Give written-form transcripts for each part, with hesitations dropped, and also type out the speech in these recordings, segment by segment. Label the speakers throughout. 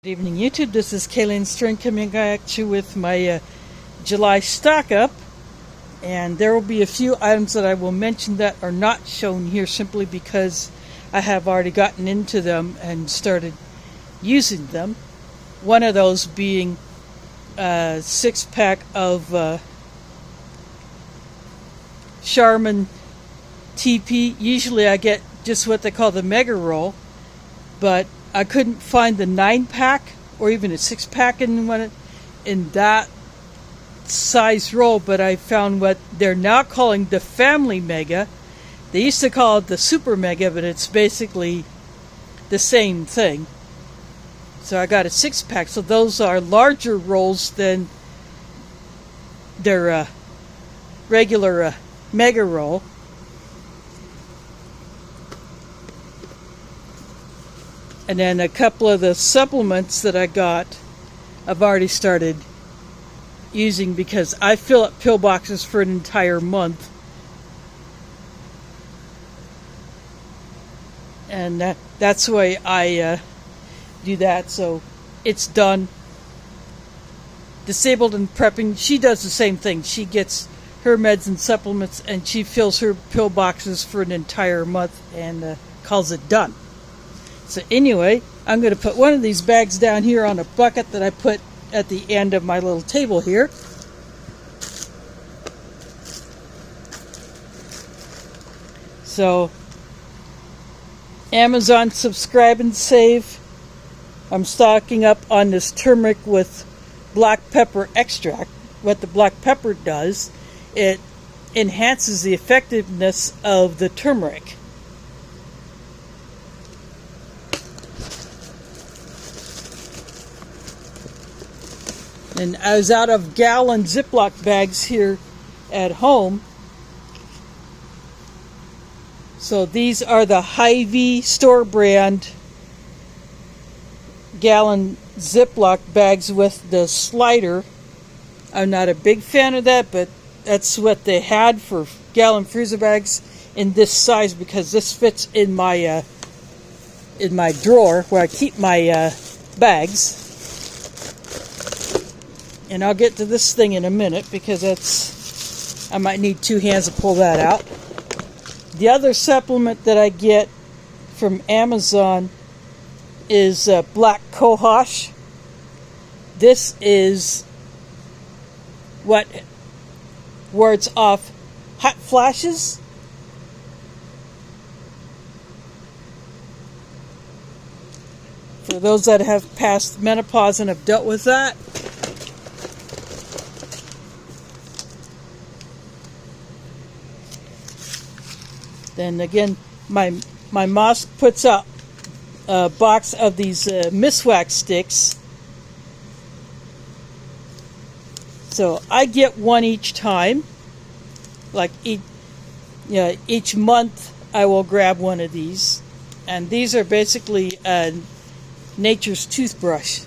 Speaker 1: Good evening, YouTube. This is Kayleen String coming at you with my July stock up, and there will be a few items that I will mention that are not shown here simply because I have already gotten into them and started using them. One of those being a 6-pack of Charmin TP. Usually I get just what they call the mega roll, but I couldn't find the 9-pack or even a 6-pack in that size roll, but I found what they're now calling the Family Mega. They used to call it the Super Mega, but it's basically the same thing. So I got a 6-pack, so those are larger rolls than their regular Mega roll. And then a couple of the supplements that I got, I've already started using because I fill up pill boxes for an entire month. And that's the way I do that. So it's done. Disabled and Prepping, she does the same thing. She gets her meds and supplements and she fills her pill boxes for an entire month and calls it done. So anyway, I'm going to put one of these bags down here on a bucket that I put at the end of my little table here. So, Amazon subscribe and save. I'm stocking up on this turmeric with black pepper extract. What the black pepper does, it enhances the effectiveness of the turmeric. And I was out of gallon Ziploc bags here at home. So these are the Hy-Vee store brand gallon Ziploc bags with the slider. I'm not a big fan of that, but that's what they had for gallon freezer bags in this size because this fits in my drawer where I keep my bags. And I'll get to this thing in a minute because I might need 2 hands to pull that out. The other supplement that I get from Amazon is black cohosh. This is what wards off hot flashes. For those that have passed menopause and have dealt with that. Then again, my mosque puts out a box of these miswax sticks. So I get one each time. Like each month I will grab one of these. And these are basically nature's toothbrush.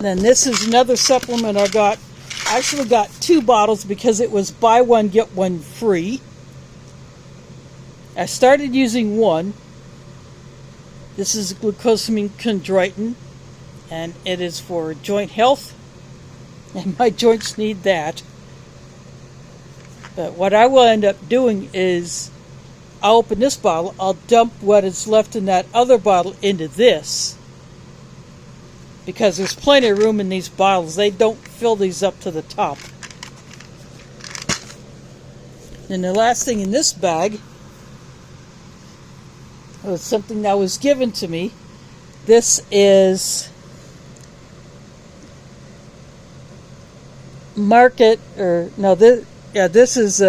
Speaker 1: Then this is another supplement I got. I actually got 2 bottles because it was buy one get one free. I started using one. This is glucosamine chondroitin, and it is for joint health, and my joints need that. But what I will end up doing is I'll open this bottle, I'll dump what is left in that other bottle into this. Because there's plenty of room in these bottles. They don't fill these up to the top. And the last thing in this bag was something that was given to me. This is Market, or no, this is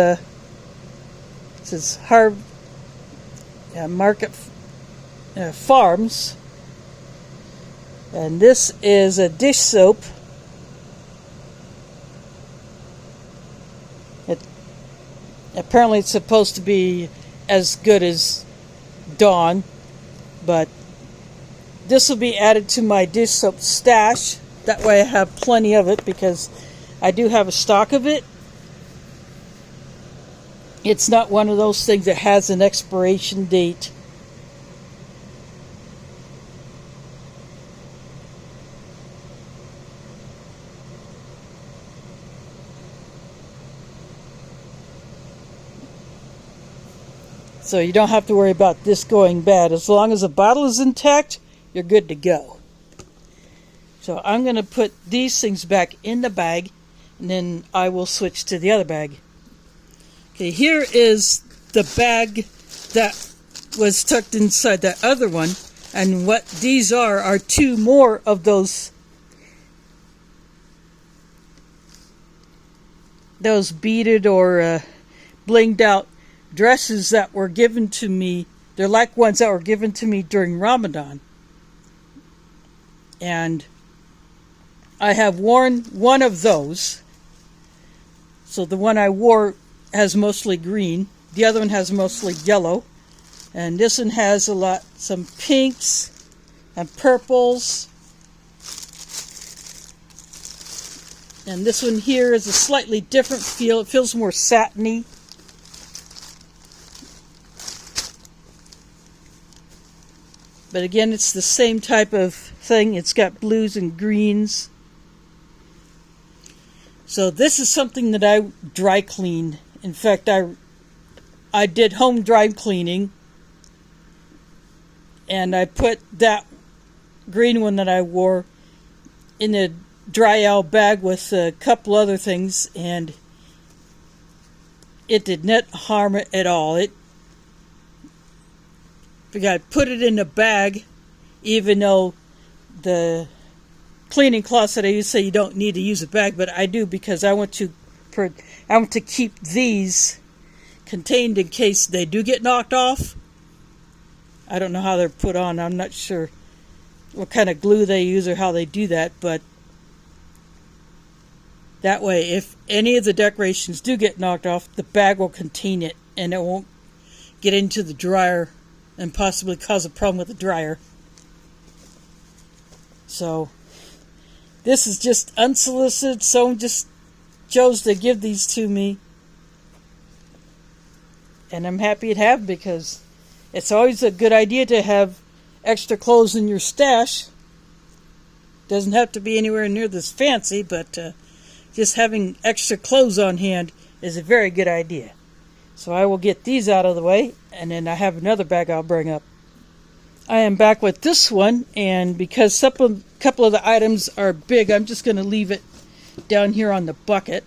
Speaker 1: Market Farms. And this is a dish soap. Apparently it's supposed to be as good as Dawn, but this will be added to my dish soap stash. That way I have plenty of it because I do have a stock of it. It's not one of those things that has an expiration date So you don't have to worry about this going bad. As long as the bottle is intact, you're good to go. So I'm going to put these things back in the bag, and then I will switch to the other bag. Okay, here is the bag that was tucked inside that other one, and what these are two more of those beaded or blinged out dresses that were given to me. They're like ones that were given to me during Ramadan. And I have worn one of those. So the one I wore has mostly green. The other one has mostly yellow. And this one has some pinks and purples. And this one here is a slightly different feel. It feels more satiny. But again, it's the same type of thing. It's got blues and greens. So this is something that I dry cleaned. In fact, I did home dry cleaning. And I put that green one that I wore in a dry out bag with a couple other things, and it did not harm it at all. I put it in a bag, even though the cleaning cloths that I use say you don't need to use a bag, but I do because I want to keep these contained in case they do get knocked off. I don't know how they're put on. I'm not sure what kind of glue they use or how they do that, but that way, if any of the decorations do get knocked off, the bag will contain it, and it won't get into the dryer and possibly cause a problem with the dryer. So, this is just unsolicited. Someone just chose to give these to me. And I'm happy to have them because it's always a good idea to have extra clothes in your stash. Doesn't have to be anywhere near this fancy, but just having extra clothes on hand is a very good idea. So I will get these out of the way, and then I have another bag I'll bring up. I am back with this one, and because a couple of the items are big, I'm just going to leave it down here on the bucket.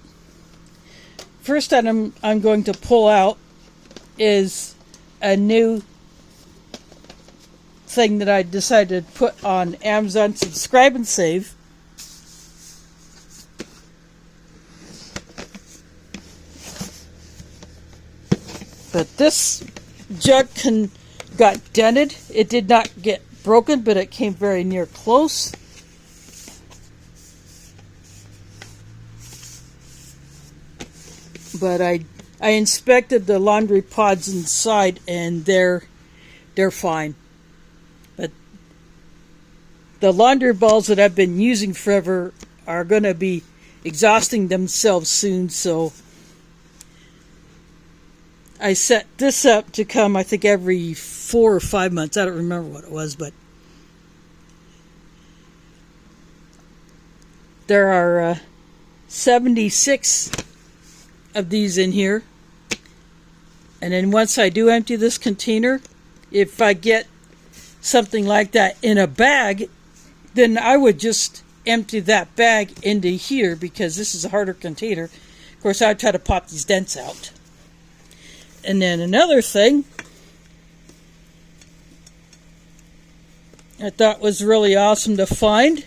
Speaker 1: First item I'm going to pull out is a new thing that I decided to put on Amazon Subscribe and Save. But this jug got dented. It did not get broken, but it came very near close. But I inspected the laundry pods inside, and they're fine. But the laundry balls that I've been using forever are going to be exhausting themselves soon, so I set this up to come, I think, every 4 or 5 months. I don't remember what it was, but there are 76 of these in here. And then once I do empty this container, if I get something like that in a bag, then I would just empty that bag into here because this is a harder container. Of course, I would try to pop these dents out. And then another thing I thought was really awesome to find.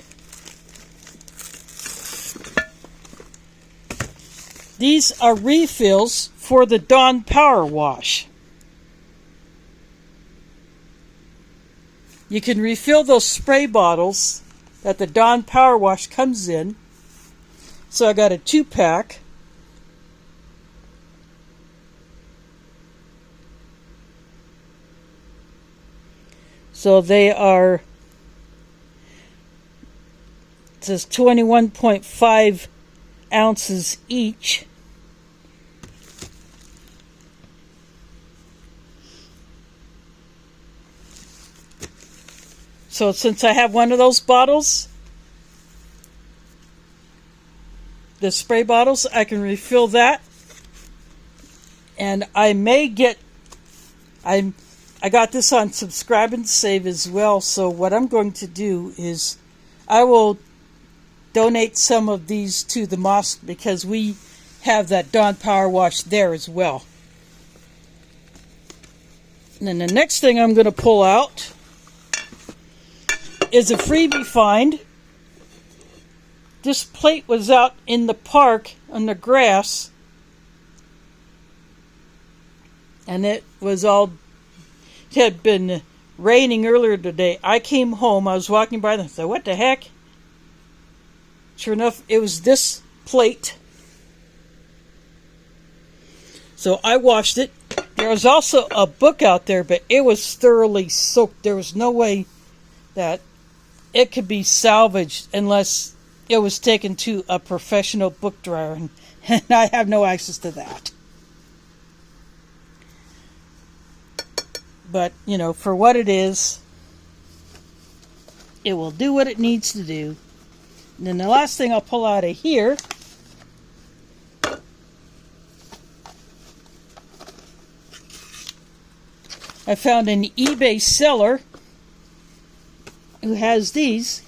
Speaker 1: These are refills for the Dawn Power Wash. You can refill those spray bottles that the Dawn Power Wash comes in. So I got a 2-pack. So they are, it says 21.5 ounces each. So since I have one of those bottles, the spray bottles, I can refill that. And I may get I got this on Subscribe and Save as well, so what I'm going to do is I will donate some of these to the mosque because we have that Dawn Power Wash there as well. And then the next thing I'm going to pull out is a freebie find. This plate was out in the park on the grass, and it had been raining earlier today. I came home, I was walking by and I said, what the heck? Sure enough, it was this plate. So I washed it. There was also a book out there, but it was thoroughly soaked. There was no way that it could be salvaged unless it was taken to a professional book dryer, and I have no access to that. But, for what it is, it will do what it needs to do. And then the last thing I'll pull out of here I found an eBay seller who has these,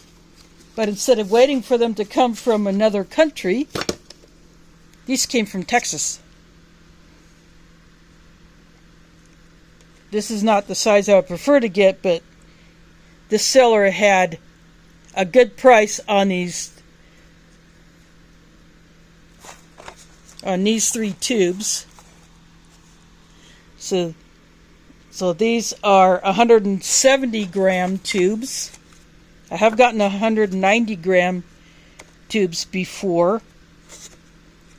Speaker 1: but instead of waiting for them to come from another country, these came from Texas. This is not the size I would prefer to get, but this seller had a good price on these three tubes. So these are 170 gram tubes. I have gotten 190 gram tubes before,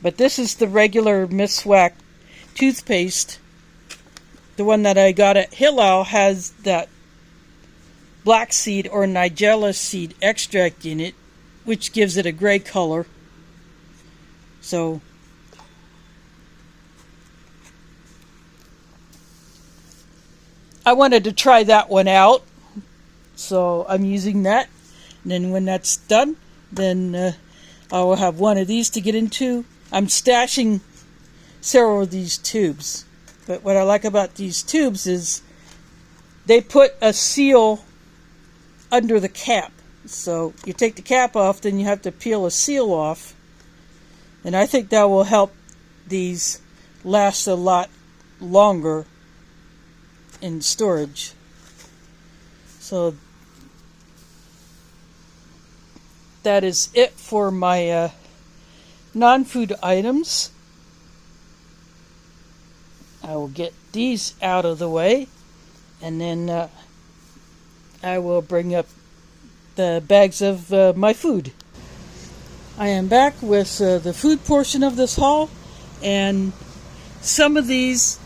Speaker 1: but this is the regular Miss Wack toothpaste. The one that I got at Hillel has that black seed or nigella seed extract in it, which gives it a gray color. So I wanted to try that one out, so I'm using that. And then when that's done, then I will have one of these to get into. I'm stashing several of these tubes, but what I like about these tubes is they put a seal under the cap. So you take the cap off, then you have to peel a seal off, and I think that will help these last a lot longer in storage. So that is it for my non-food items. I will get these out of the way, and then I will bring up the bags of my food. I am back with the food portion of this haul, and some of these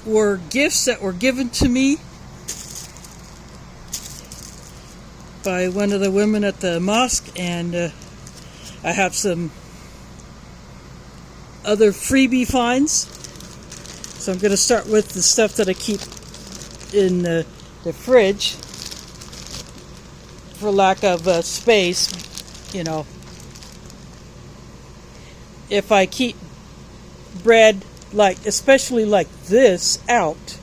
Speaker 1: were gifts that were given to me by one of the women at the mosque, and I have some other freebie finds. So I'm going to start with the stuff that I keep in the fridge for lack of space. If I keep bread, especially like this, out,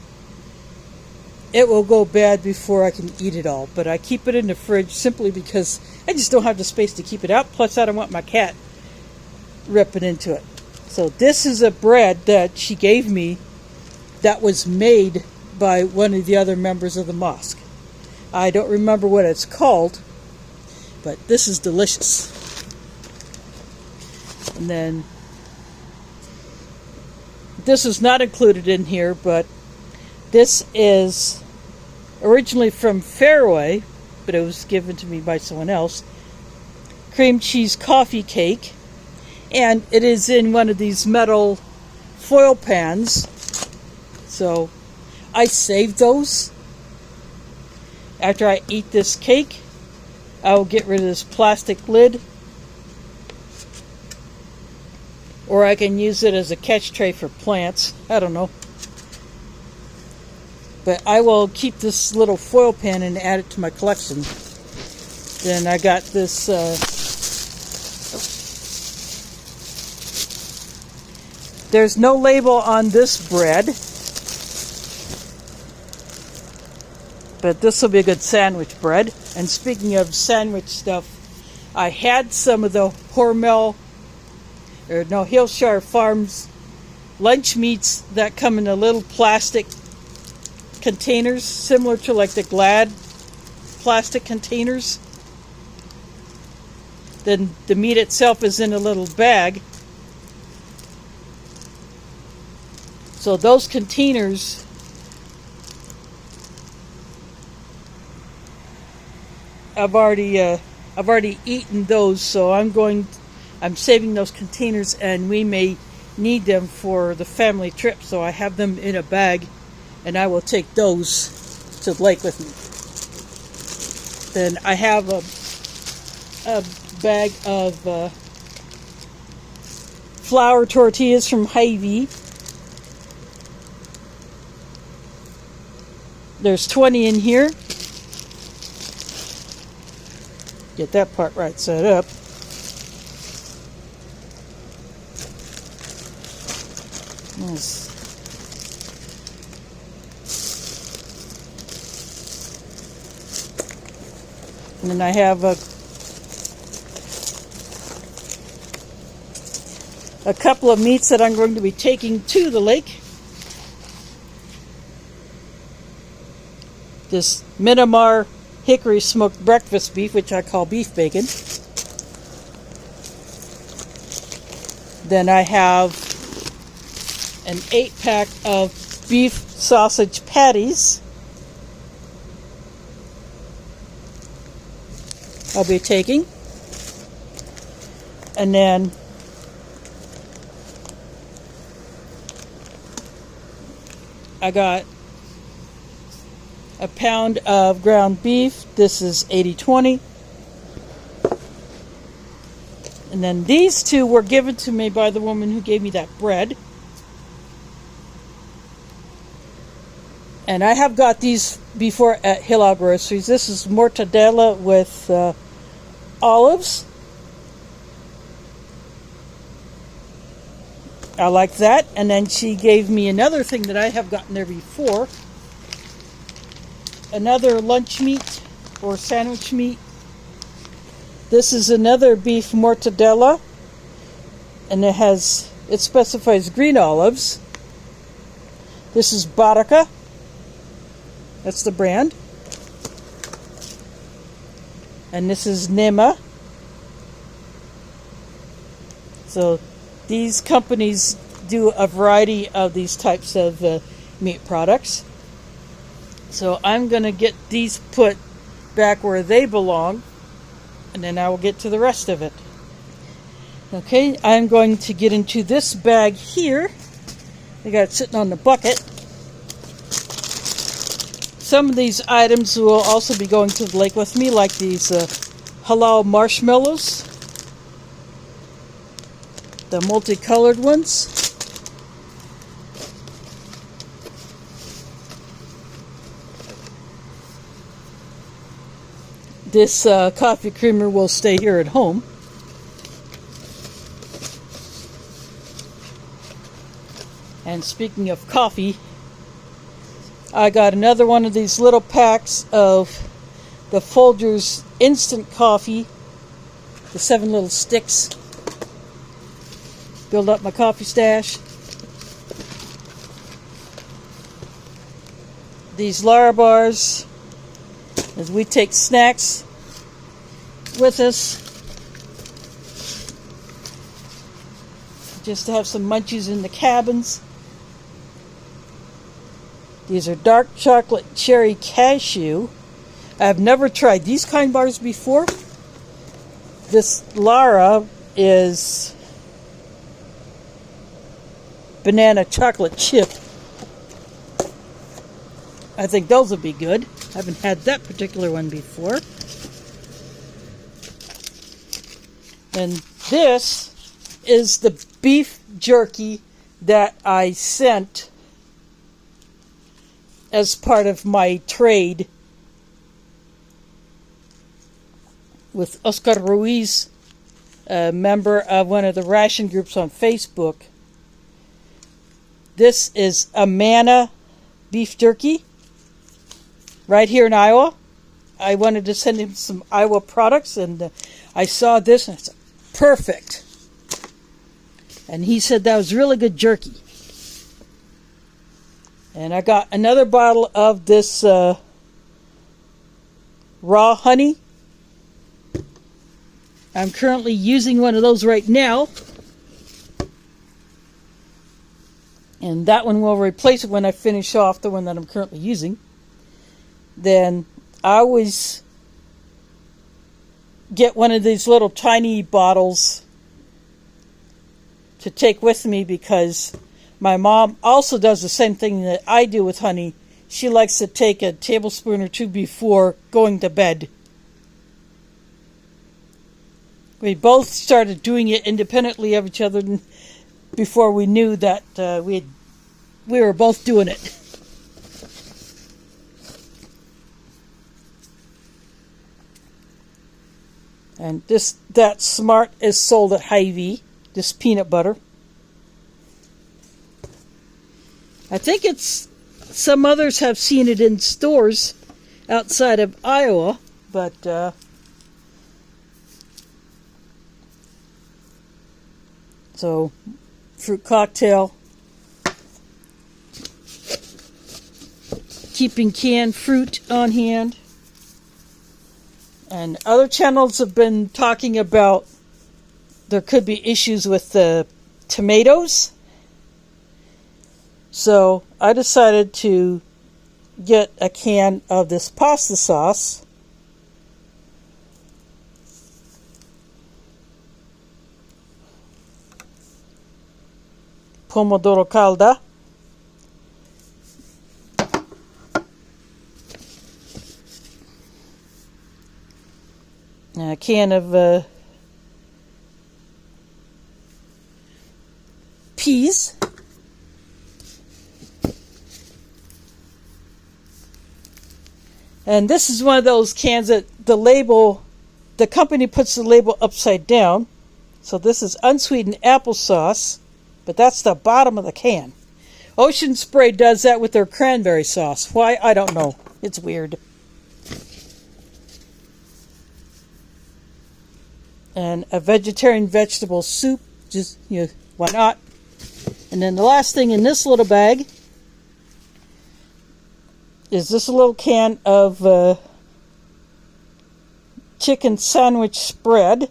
Speaker 1: it will go bad before I can eat it all. But I keep it in the fridge simply because I just don't have the space to keep it out. Plus, I don't want my cat ripping into it. So this is a bread that she gave me that was made by one of the other members of the mosque. I don't remember what it's called, but this is delicious. And then this is not included in here, but this is originally from Fairway, but it was given to me by someone else. Cream cheese coffee cake, and it is in one of these metal foil pans. So I save those. After I eat this cake, I will get rid of this plastic lid, or I can use it as a catch tray for plants. I don't know. But I will keep this little foil pan and add it to my collection. Then I got this there's no label on this bread, But this will be a good sandwich bread. And speaking of sandwich stuff, I had some of the Hillshire Farms lunch meats that come in the little plastic containers, similar to like the Glad plastic containers. Then the meat itself is in a little bag. So those containers, I've already eaten those, so I'm saving those containers, and we may need them for the family trip. So I have them in a bag, and I will take those to the lake with me. Then I have a bag of flour tortillas from Hy-Vee. There's 20 in here. Get that part right set up. Yes. And then I have a couple of meats that I'm going to be taking to the lake. This Minamar hickory smoked breakfast beef, which I call beef bacon. Then I have an 8-pack of beef sausage patties I'll be taking. And then I got a pound of ground beef. This is 80/20. And then these two were given to me by the woman who gave me that bread. And I have got these before at Hillel Groceries. This is mortadella with olives. I like that. And then she gave me another thing that I have gotten there before. Another lunch meat or sandwich meat. This is another beef mortadella, and it specifies green olives. This is Baraka. That's the brand. And this is Nema. So these companies do a variety of these types of meat products. So I'm going to get these put back where they belong, and then I will get to the rest of it. Okay, I'm going to get into this bag here. I got it sitting on the bucket. Some of these items will also be going to the lake with me, like these halal marshmallows, the multicolored ones. This coffee creamer will stay here at home. And speaking of coffee, I got another one of these little packs of the Folgers instant coffee, the 7 little sticks. Build up my coffee stash. These Lara bars, as we take snacks with us, just to have some munchies in the cabins. These are dark chocolate cherry cashew. I have never tried these kind of bars before. This Lara is banana chocolate chip. I think those will be good. I haven't had that particular one before. And this is the beef jerky that I sent as part of my trade with Oscar Ruiz, a member of one of the ration groups on Facebook. This is Amana beef jerky, right here in Iowa. I wanted to send him some Iowa products, and I saw this, and it's perfect. And he said that was really good jerky. And I got another bottle of this raw honey. I'm currently using one of those right now. And that one will replace it when I finish off the one that I'm currently using. Then I always get one of these little tiny bottles to take with me, because my mom also does the same thing that I do with honey. She likes to take a tablespoon or two before going to bed. We both started doing it independently of each other before we knew that we were both doing it. And that Smart is sold at Hy-Vee, this peanut butter. I think some others have seen it in stores outside of Iowa, but so fruit cocktail, keeping canned fruit on hand. And other channels have been talking about there could be issues with the tomatoes. So I decided to get a can of this pasta sauce. Pomodoro calda. A can of peas. And this is one of those cans that the company puts the label upside down. So this is unsweetened applesauce, but that's the bottom of the can. Ocean Spray does that with their cranberry sauce. Why? I don't know. It's weird. And a vegetarian vegetable soup, just, why not? And then the last thing in this little bag is this little can of chicken sandwich spread.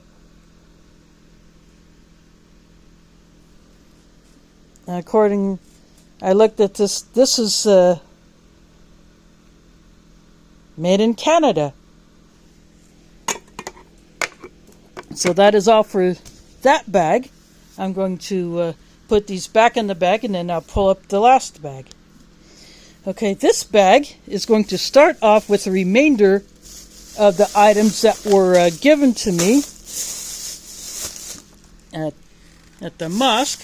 Speaker 1: And I looked at this is made in Canada. So that is all for that bag. I'm going to put these back in the bag, and then I'll pull up the last bag. Okay, this bag is going to start off with the remainder of the items that were given to me at the mosque.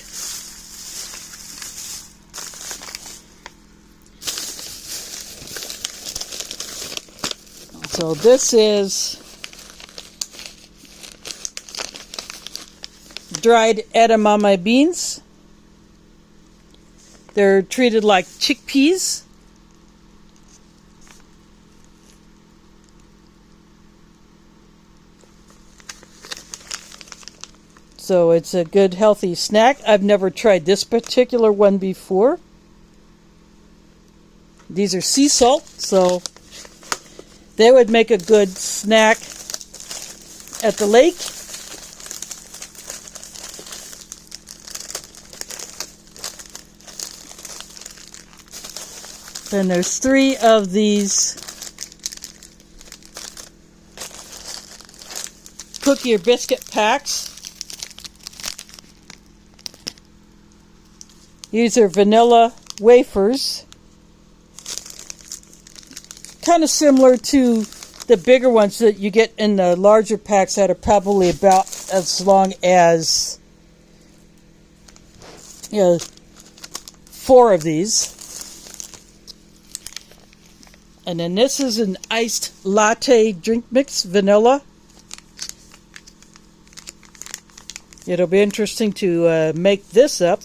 Speaker 1: So this is dried edamame beans. They're treated like chickpeas. So it's a good healthy snack. I've never tried this particular one before. These are sea salt, so they would make a good snack at the lake. Then there's 3 of these cookie or biscuit packs. These are vanilla wafers. Kind of similar to the bigger ones that you get in the larger packs that are probably about as long as, 4 of these. And then this is an iced latte drink mix, vanilla. It'll be interesting to make this up.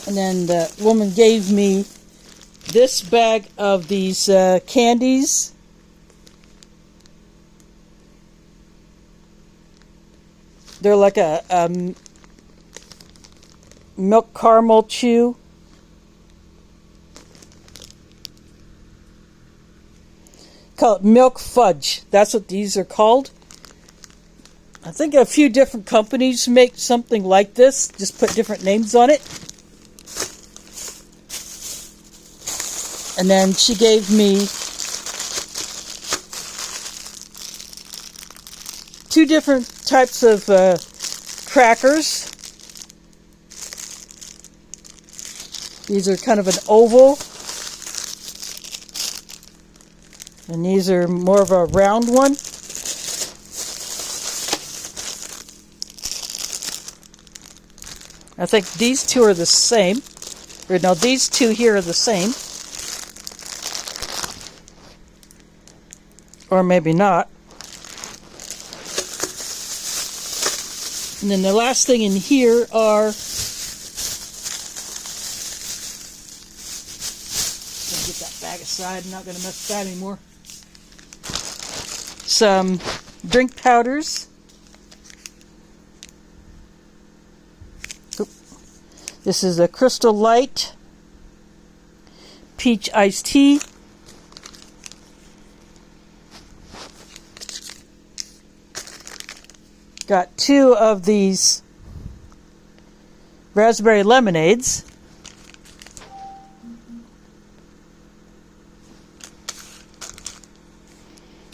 Speaker 1: And then the woman gave me this bag of these candies. They're like a milk caramel chew. Call it milk fudge. That's what these are called. I think a few different companies make something like this. Just put different names on it. And then she gave me 2 different types of crackers. These are kind of an oval. And these are more of a round one. I think these 2 are the same. Or no, these 2 here are the same. Or maybe not. And then the last thing in here are, gonna get that bag aside, I'm not gonna mess with that anymore. Some drink powders. Oop. This is a Crystal Light peach iced tea. Got 2 of these raspberry lemonades.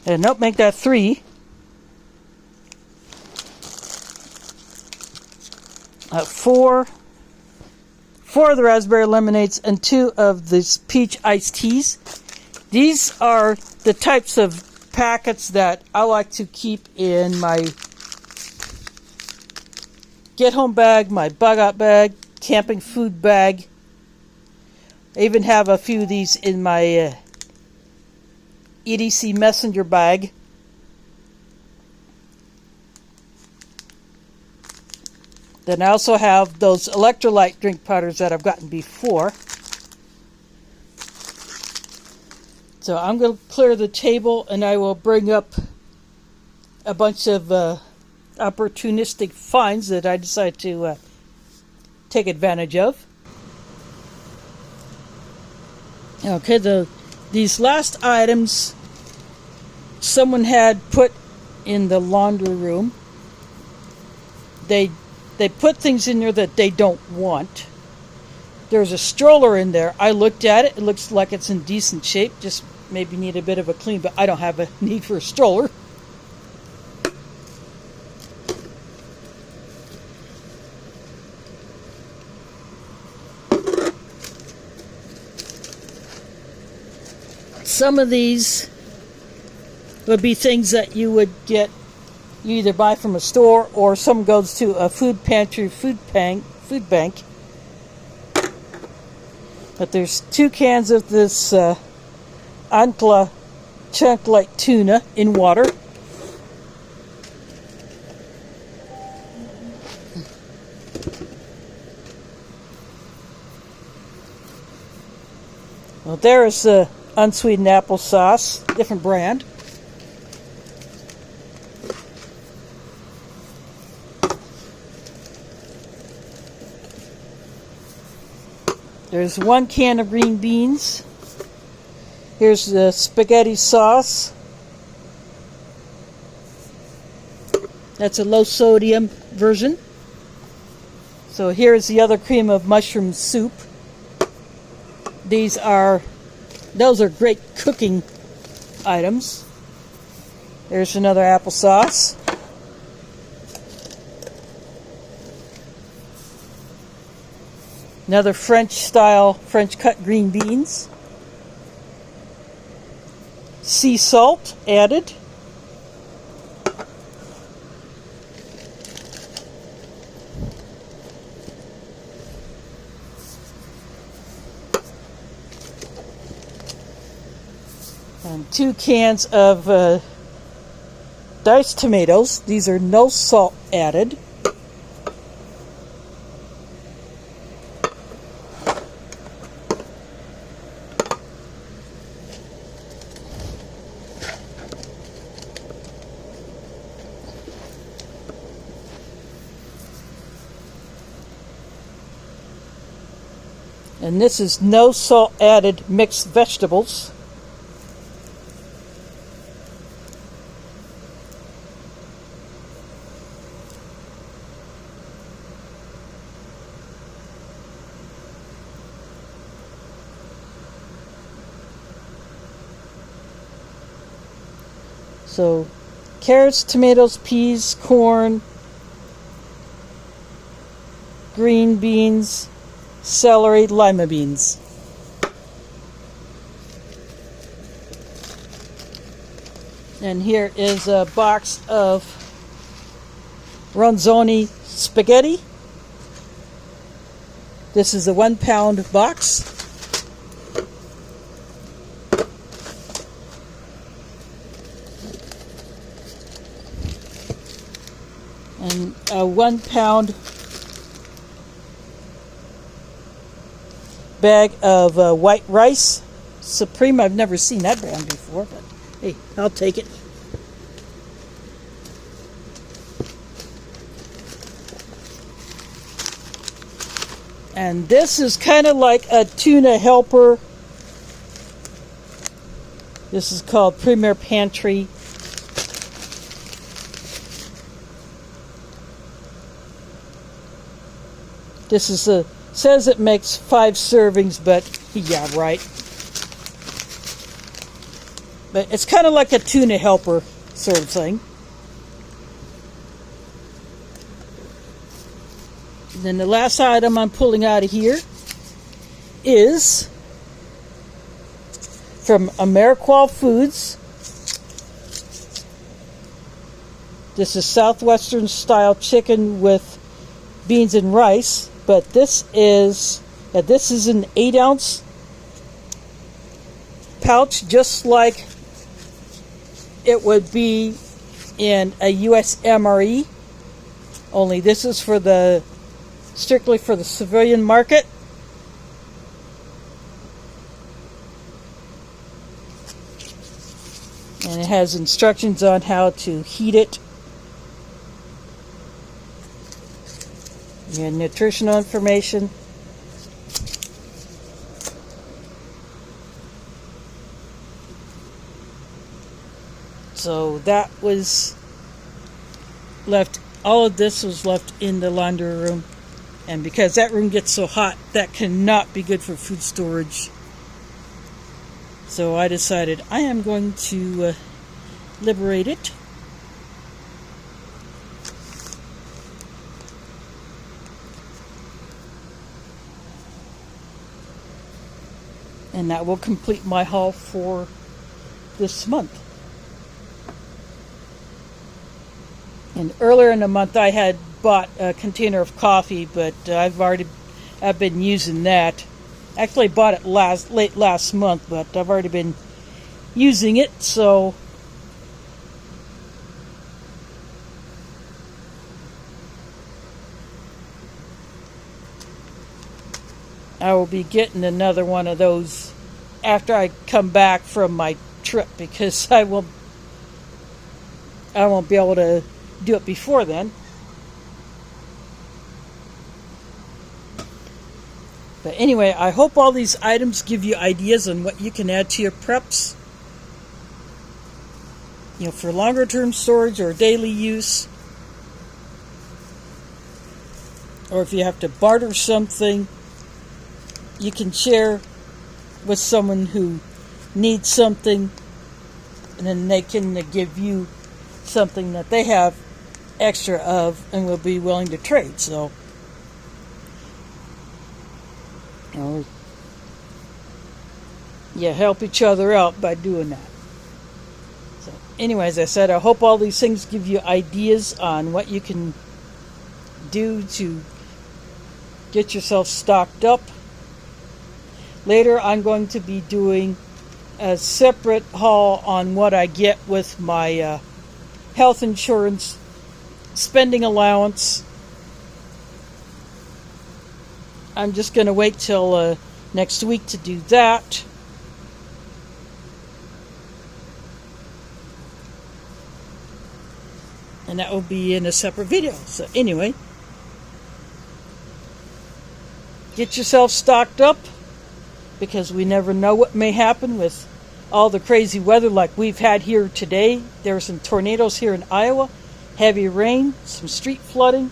Speaker 1: And nope, make that 3. 4 of the raspberry lemonades and 2 of these peach iced teas. These are the types of packets that I like to keep in my get home bag, my bug out bag, camping food bag. I even have a few of these in my EDC messenger bag. Then I also have those electrolyte drink powders that I've gotten before. So I'm going to clear the table and I will bring up a bunch of opportunistic finds that I decide to take advantage of. Okay, these last items someone had put in the laundry room. They put things in there that they don't want. There's a stroller in there. I looked at it. It looks like it's in decent shape. Just maybe need a bit of a clean, but I don't have a need for a stroller. Some of these would be things that you would get, you either buy from a store or some goes to a food pantry, food bank. But there's 2 cans of this Ancla chunk like tuna in water. Well, there is unsweetened applesauce, different brand. There's 1 can of green beans. Here's the spaghetti sauce. That's a low sodium version. So here's the other cream of mushroom soup. Those are great cooking items. There's another applesauce. Another French cut green beans. Sea salt added. And 2 cans of diced tomatoes. These are no salt added. And this is no salt added mixed vegetables. So, carrots, tomatoes, peas, corn, green beans, celery, lima beans. And here is a box of ronzoni spaghetti. This is a 1 pound box. And a 1 pound bag of white rice. Supreme, I've never seen that brand before, but hey, I'll take it. And this is kind of like a tuna helper. This is called Premier Pantry. This is says it makes 5 servings, but yeah, right. But it's kind of like a tuna helper sort of thing. And then the last item I'm pulling out of here is from Ameriqual Foods. This is Southwestern style chicken with beans and rice. But this is an 8-ounce pouch, just like it would be in a US MRE. Only this is strictly for the civilian market. And it has instructions on how to heat it. And nutritional information. So that was left, all of this was left in the laundry room. And because that room gets so hot, that cannot be good for food storage. So I decided I am going to liberate it. And that will complete my haul for this month. And earlier in the month I had bought a container of coffee, but I've been using that. Actually bought it late last month, but I've already been using it, so I will be getting another one of those after I come back from my trip, because I won't be able to do it before then. But anyway, I hope all these items give you ideas on what you can add to your preps. You know, for longer term storage or daily use. Or if you have to barter something, you can share with someone who needs something, and then they can give you something that they have extra of and will be willing to trade. So, you know, you help each other out by doing that. So, anyways, I said I hope all these things give you ideas on what you can do to get yourself stocked up. Later, I'm going to be doing a separate haul on what I get with my health insurance spending allowance. I'm just going to wait till next week to do that. And that will be in a separate video. So anyway, get yourself stocked up. because we never know what may happen with all the crazy weather like we've had here today. There were some tornadoes here in Iowa, heavy rain, some street flooding.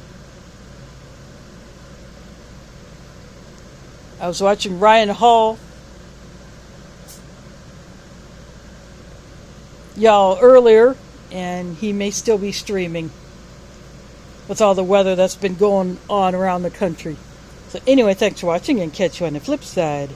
Speaker 1: I was watching Ryan Hall, y'all, earlier, and he may still be streaming with all the weather that's been going on around the country. So anyway, thanks for watching, and catch you on the flip side.